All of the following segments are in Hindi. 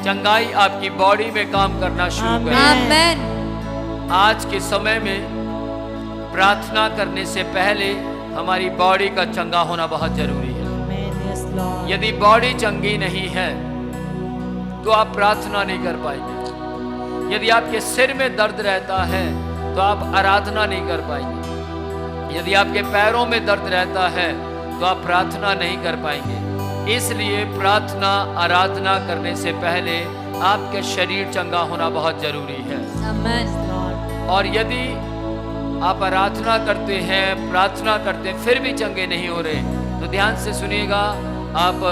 चंगाई आपकी बॉडी में काम करना शुरू करे। आमेन। आज के समय में प्रार्थना करने से पहले हमारी बॉडी का चंगा होना बहुत जरूरी है। यदि बॉडी चंगी नहीं है तो आप प्रार्थना नहीं कर पाएंगे। यदि आपके सिर में दर्द रहता है तो आप आराधना नहीं कर पाएंगे। यदि आपके पैरों में दर्द रहता है तो आप प्रार्थना नहीं कर पाएंगे। इसलिए प्रार्थना आराधना करने से पहले आपके शरीर चंगा होना बहुत जरूरी है। आमेन। और यदि आप आराधना करते हैं, प्रार्थना करते हैं, फिर भी चंगे नहीं हो रहे, तो ध्यान से सुनिएगा। आप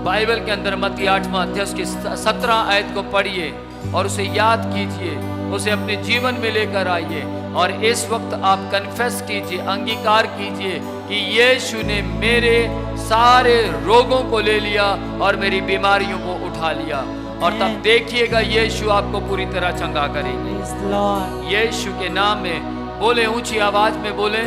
बाइबल के अंदर मत्ती 8वां अध्याय की 17 आयत को पढ़िए और उसे याद कीजिए, उसे अपने जीवन में लेकर आइए और इस वक्त आप कन्फेस कीजिए, अंगीकार कीजिए कि यीशु ने मेरे सारे रोगों को ले लिया और मेरी बीमारियों को उठा लिया। और तब देखिएगा यीशु आपको पूरी तरह चंगा करेंगे। यीशु के नाम में बोले, ऊंची आवाज में बोले,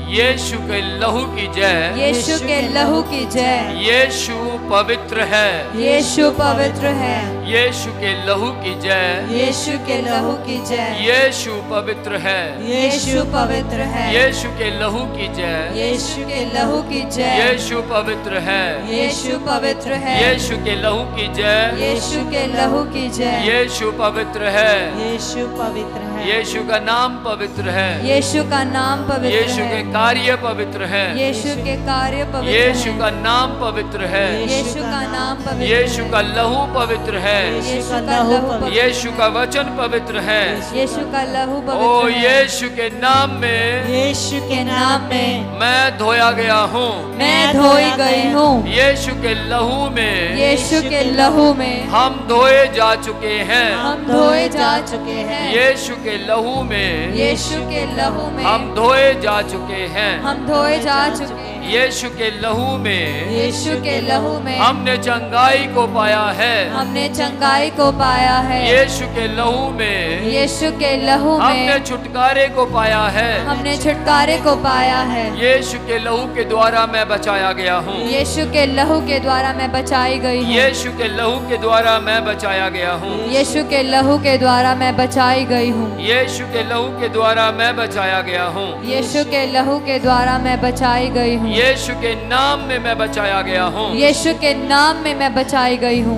यीशु के लहू की जय। यीशु के लहू की जय। यीशु पवित्र है। यीशु पवित्र है। यीशु के लहू की जय। यीशु के लहू की जय। यीशु पवित्र है। यीशु पवित्र है। यीशु के लहू की जय। यीशु के लहू की जय। यीशु पवित्र है। यीशु पवित्र है। यीशु के लहू की जय। यीशु के लहू की जय। यीशु पवित्र है। यीशु पवित्र है। यीशु का नाम पवित्र है। यीशु का नाम पवित्र यीशु है। के कार्य पवित्र है। यीशु के कार्य पवित्र है। यीशु का नाम पवित्र है। यीशु का नाम पवित्र है। यीशु का लहू पवित्र है। यीशु का लहू पवित्र है। यीशु का वचन पवित्र है। यीशु का लहू ओ पवित्र है। यीशु के नाम में, यीशु के नाम में मैं धोया गया हूँ। मैं धोई गई हूँ। यीशु के लहू में, यीशु के लहू में हम धोए जा चुके हैं। हम धोए जा चुके हैं। यीशु के लहू में, यीशु के लहू में हम धोए जा चुके हैं। हम धोए जा चुके हैं। यीशु के लहू में, यीशु के लहू में हमने चंगाई को पाया है। हमने चंगाई को पाया है। यीशु के लहू में, यीशु के लहू हमने में छुटकारे को पाया है। हमने छुटकारे को पाया है। यीशु के लहू के द्वारा मैं बचाया गया हूँ। यीशु के लहू के द्वारा मैं बचाई गई हूँ। यीशु के लहू के द्वारा मैं बचाया गया हूँ। यीशु के लहू के द्वारा मैं बचाई गई हूँ। यीशु के लहू के द्वारा मैं बचाया गया हूँ। यीशु के लहू के द्वारा मैं बचाई गई हूँ। यीशु के नाम में मैं बचाया गया हूँ। यीशु के नाम में मैं बचाई गई हूँ।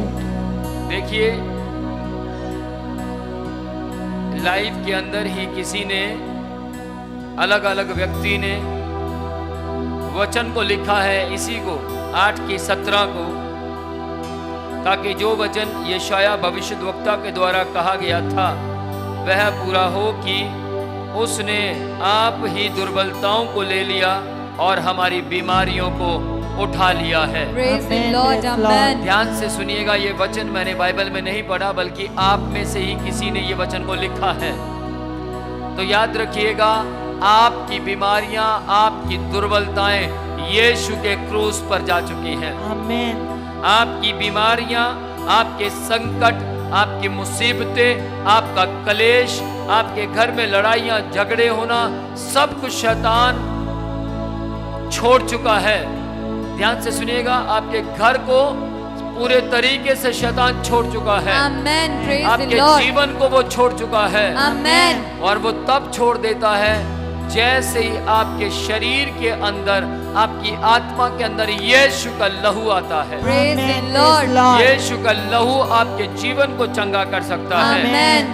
देखिए, लाइफ के अंदर ही किसी ने, अलग अलग व्यक्ति ने वचन को लिखा है, इसी को 8:17 को, ताकि जो वचन यशाया भविष्यद्वक्ता के द्वारा कहा गया था वह पूरा हो कि उसने आप ही दुर्बलताओं को ले लिया और हमारी बीमारियों को उठा लिया है। Praise the Lord, amen। ध्यान से सुनिएगा, ये वचन मैंने बाइबल में नहीं पढ़ा, बल्कि आप में से ही किसी ने ये वचन को लिखा है। तो याद रखिएगा, आपकी बीमारियां, आपकी दुर्बलताएं यीशु के क्रूस पर जा चुकी हैं। आमेन। आपकी बीमारियां, आपके संकट, आपकी मुसीबतें, आपका कलेश, आपके घर में लड़ाइयां, झगड़े होना, सब कुछ शैतान छोड़ चुका है। ध्यान से सुनिएगा, आपके घर को पूरे तरीके से शैतान छोड़ चुका है। आमेन। Praise the आपके Lord। जीवन को वो छोड़ चुका है। आमेन। और वो तब छोड़ देता है जैसे ही आपके शरीर के अंदर, आपकी आत्मा के अंदर यीशु का लहू आता है। Praise the Lord। यीशु का लहू आपके जीवन को चंगा कर सकता है। आमेन।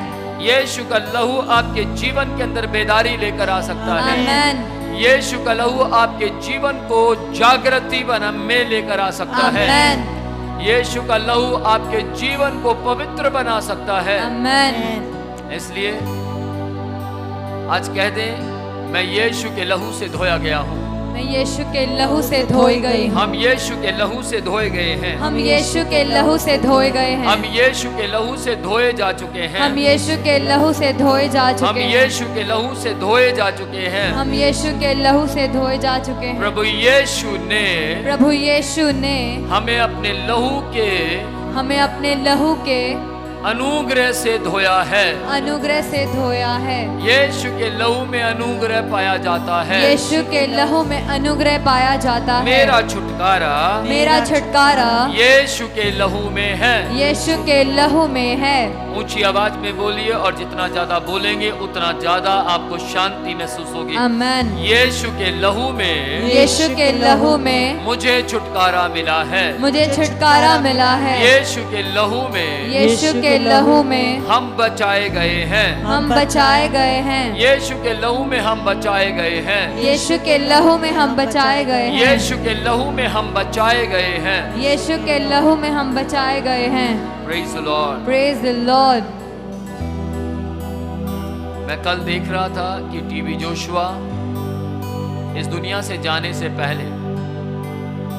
यीशु का लहू आपके जीवन के अंदर बेदारी लेकर आ सकता है। आमेन। यीशु का लहू आपके जीवन को जागृति में लेकर आ सकता है। आमेन। यीशु का लहू आपके जीवन को पवित्र बना सकता है। आमेन। इसलिए आज कह दें, मैं यीशु के लहू से धोया गया हूँ। मैं यीशु के लहू से धोई गई हूँ। हम यीशु के लहू से धोए गए हैं। हम यीशु के लहू से धोए गए हैं। हम यीशु के लहू से धोए जा चुके हैं। हम यीशु के लहू से धोए जा हम चुके हैं। यीशु के लहू से धोए जा चुके हैं। हम यीशु के लहू से धोए जा चुके हैं। प्रभु यीशु ने प्रभु यीशु ने हमें अपने लहू के हमें अपने लहू के अनुग्रह से धोया है। अनुग्रह से धोया है। यीशु के लहू में अनुग्रह पाया जाता है। यीशु के लहू में अनुग्रह पाया जाता है। मेरा छुटकारा मेरा छुटकारा यीशु के लहू में है। यीशु के लहू में है। ऊंची आवाज में बोलिए, और जितना ज्यादा बोलेंगे उतना ज्यादा आपको शांति महसूस होगी। आमेन। यीशु के लहू में यीशु के लहू में मुझे छुटकारा मिला है। मुझे छुटकारा मिला है। यीशु के लहू में यीशु के लहू में हम बचाए गए हैं। हम बचाए गए हैं। यीशु के लहू में हम बचाए गए हैं। यीशु के लहू में हम बचाए गए हैं। यीशु के लहू में हम बचाए गए हैं। यीशु के लहू में हम बचाए गए हैं। Praise the Lord. Praise the Lord. मैं कल देख रहा था कि टीबी जोशुआ इस दुनिया से जाने से पहले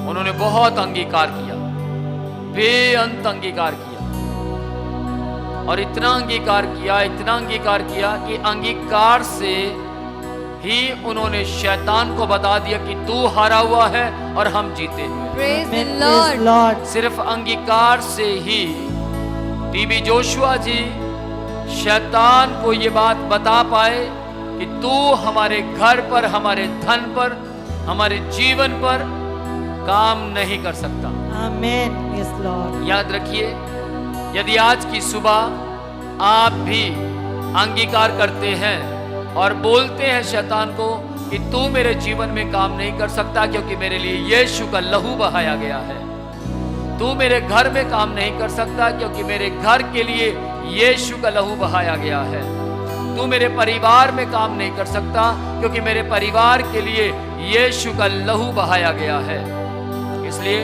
उन्होंने बहुत अंगीकार किया, बेअंत अंगीकार किया, और इतना अंगीकार किया कि अंगीकार से ही उन्होंने शैतान को बता दिया कि तू हारा हुआ है और हम जीते हुए। Praise the Lord. सिर्फ अंगीकार से ही टीबी जोशुआ जी शैतान को ये बात बता पाए कि तू हमारे घर पर, हमारे धन पर, हमारे जीवन पर काम नहीं कर सकता। आमेन। Yes lord. याद रखिए, यदि आज की सुबह आप भी अंगीकार करते हैं और बोलते हैं शैतान को कि तू मेरे जीवन में काम नहीं कर सकता क्योंकि मेरे लिए यीशु का लहू बहाया गया है, तू मेरे घर में काम नहीं कर सकता क्योंकि मेरे घर के लिए यीशु का लहू बहाया गया है, तू मेरे परिवार में काम नहीं कर सकता क्योंकि मेरे परिवार के लिए यीशु का लहू बहाया गया है। इसलिए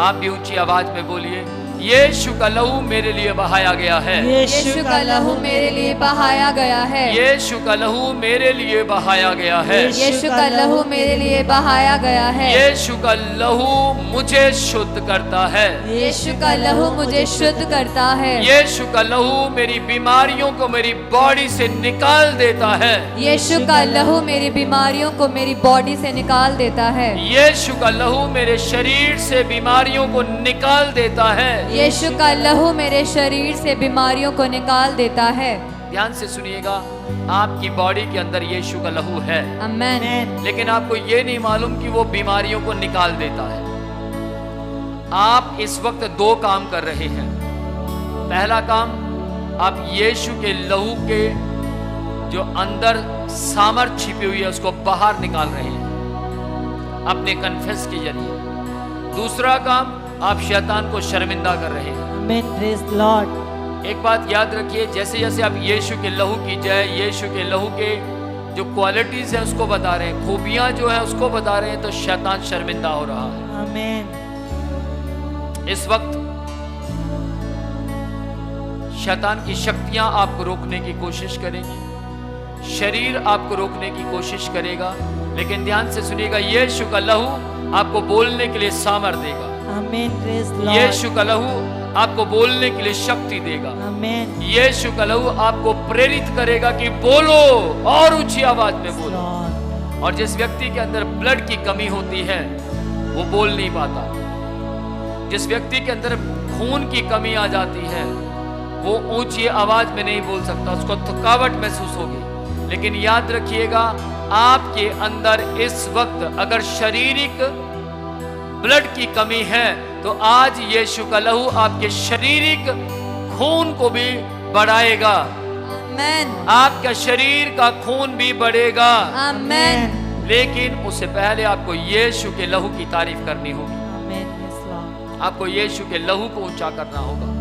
आप भी ऊंची आवाज में बोलिए, यीशु का लहू मेरे लिए बहाया गया है। यीशु का लहू मेरे लिए बहाया गया है। यीशु का लहू मेरे लिए बहाया गया है। यीशु का लहू मेरे लिए बहाया गया है। यीशु का लहू मुझे शुद्ध करता है। यीशु का लहू मुझे शुद्ध करता है। यीशु का लहू मेरी बीमारियों को मेरी बॉडी से निकाल देता है। यीशु का लहू मेरी बीमारियों को मेरी बॉडी से निकाल देता है। यीशु का लहू मेरे शरीर से बीमारियों को निकाल देता है। यीशु का लहू मेरे शरीर से बीमारियों को निकाल देता है। ध्यान से सुनिएगा, आपकी बॉडी के अंदर यीशु का लहू है, आमेन। लेकिन आपको ये नहीं मालूम कि वो बीमारियों को निकाल देता है। आप इस वक्त दो काम कर रहे हैं। पहला काम, आप यीशु के लहू के जो अंदर सामर्थ छिपी हुई है उसको बाहर निकाल रहे हैं अपने कन्फेस के जरिए। दूसरा काम, आप शैतान को शर्मिंदा कर रहे हैं। आमेन। Praise lord. एक बात याद रखिए, जैसे जैसे आप यीशु के लहू की जय, यीशु के लहू के जो क्वालिटीज हैं उसको बता रहे हैं, खूबियां जो है उसको बता रहे हैं, तो शैतान शर्मिंदा हो रहा है। आमेन। इस वक्त शैतान की शक्तियां आपको रोकने की कोशिश करेंगी, शरीर आपको रोकने की कोशिश करेगा, लेकिन ध्यान से सुनिएगा, यीशु का लहू आपको बोलने के लिए सामर्थ देगा। आमेन। Praise Lord. यीशु का लहू आपको बोलने के लिए शक्ति देगा। आमेन। यीशु का लहू आपको प्रेरित करेगा कि बोलो, और ऊंची आवाज में बोलो। लॉर्ड। और जिस व्यक्ति के अंदर ब्लड की कमी होती है वो बोल नहीं पाता, जिस व्यक्ति के अंदर खून की कमी आ जाती है वो ऊंची आवाज में नहीं बोल सकता, उसको थकावट महसूस होगी। लेकिन याद रखिएगा, आपके अंदर इस वक्त अगर शारीरिक ब्लड की कमी है तो आज यीशु का लहू आपके शारीरिक खून को भी बढ़ाएगा। आमेन। आपका शरीर का खून भी बढ़ेगा। आमेन। लेकिन उससे पहले आपको यीशु के लहू की तारीफ करनी होगी। आमेन। Yes lord. आपको यीशु के लहू को ऊंचा करना होगा।